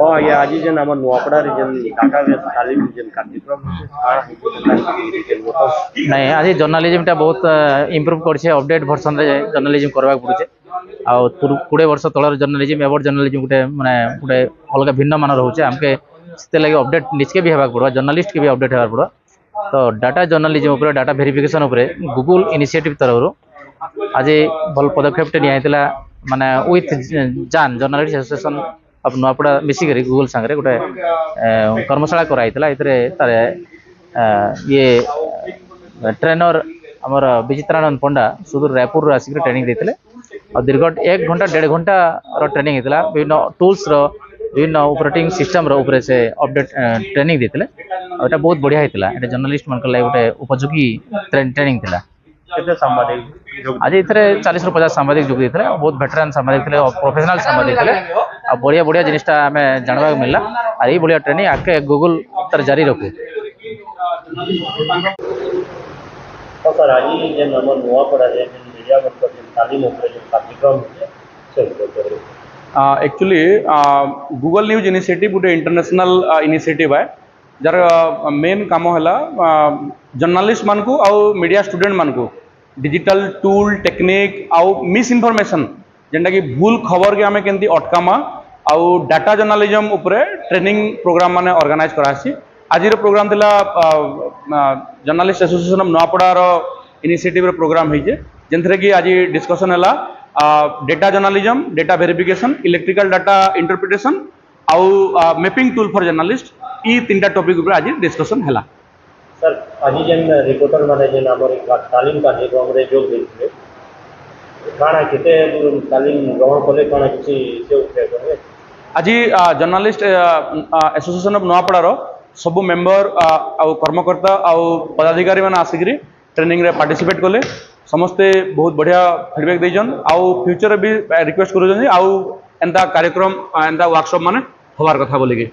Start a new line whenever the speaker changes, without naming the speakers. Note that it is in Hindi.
हाँ ये आज जेन आम नुआपड़ा जेन डाटाबेस तालीम जेन कार्यक्रम
नहीं आज जर्नालीजम टा बहुत इम्प्रूव करछे अपडेट वर्जन रे जर्नालीजम करबा पड़ुछे आ 20 वर्ष तलर जर्नालीजम एवर जर्नालीजम गोटे अलग भिन्न मान रोचे हमके से लगे अपडेट निजके भी हेबाक पड़वा जर्नालीस्ट के भी अपडेट हेबाक पड़वा तो डाटा जर्नालीजम ऊपर डाटा वेरिफिकेशन ऊपर गूगल इनिशिएटिव तरफ आज भल पदक्षेप निया माने विथ जान जर्नालिस्ट एसोसिएशन अब नुआपड़ा मिसिक गूगल सांगे गोटे कर्मशाला कराई ये ट्रेनर आमर विचित्रानंद पंडा सुदूर रायपुर आसिक ट्रेनिंग देते और दीर्घ 1 घंटा 1.5 घंटा ट्रेनिंग होता विभिन्न टूल्स विभिन्न ऑपरेटिंग सिस्टम से अपडेट ट्रेनिंग देते और बहुत बढ़िया होता है जर्नालीस्ट मान गोटे उपयोगी ट्रेनिंग था आज ये 40 ରୁ 50 सांबादिक जोग देते बहुत भेटरान सांबादिक थे प्रोफेशनल सांबादिक थे आ बढ़िया बढ़िया जिनटा आम जानवा मिलला और ये बढ़िया ट्रेनिंग आगे गूगल तार जारी रखू।
तो सर आज जेन आम नुआपड़ा मीडिया तालीम कार्यक्रम
एक्चुअली गूगल न्यूज इनिशिएटिव गोटे इंटरनेशनल इनिशिएटिव है जार मेन काम है जर्नलिस्ट मान को आउ मीडिया स्टूडेंट मान को डिजिटल टूल टेक्निक आउ मिस इनफॉरमेशन जेनटा कि भूल खबर के आम केमती अटकामा आउ डाटा जर्नलिज्म उपरे ट्रेनिंग प्रोग्राम माने ऑर्गेनाइज करासी आज प्रोग्राम थिला जर्नलिस्ट एसोसिएशन ऑफ नुआपड़ार इनिशिएटिव प्रोग्राम होइजे जेनथरे कि आज डिस्कशन है data journalism data verification electrical data interpretation आउ मैपिंग टूल फॉर जर्नलिस्ट ई 3टा टॉपिक ऊपर आज डिस्कशन है।
सर आज जेन रिपोर्टर माने जेन आमर तालीम कार्यक्रम रे जोग देते काना केते तालीम ग्रहण कले काना किछि से उठे करे
आज जर्नलिस्ट एसोसिएशन ऑफ नुआपड़ार सब मेंबर आउ कर्मकर्ता आउ पदाधिकारी माने आसिकरी ट्रेनिंग रे पार्टिसिपेट कले समस्ते बहुत बढ़िया फीडबैक देजन आउ फ्यूचर भी रिक्वेस्ट करूछन आउ एंता कार्यक्रम एंता वर्कशॉप माने होबार कथा बोलिके।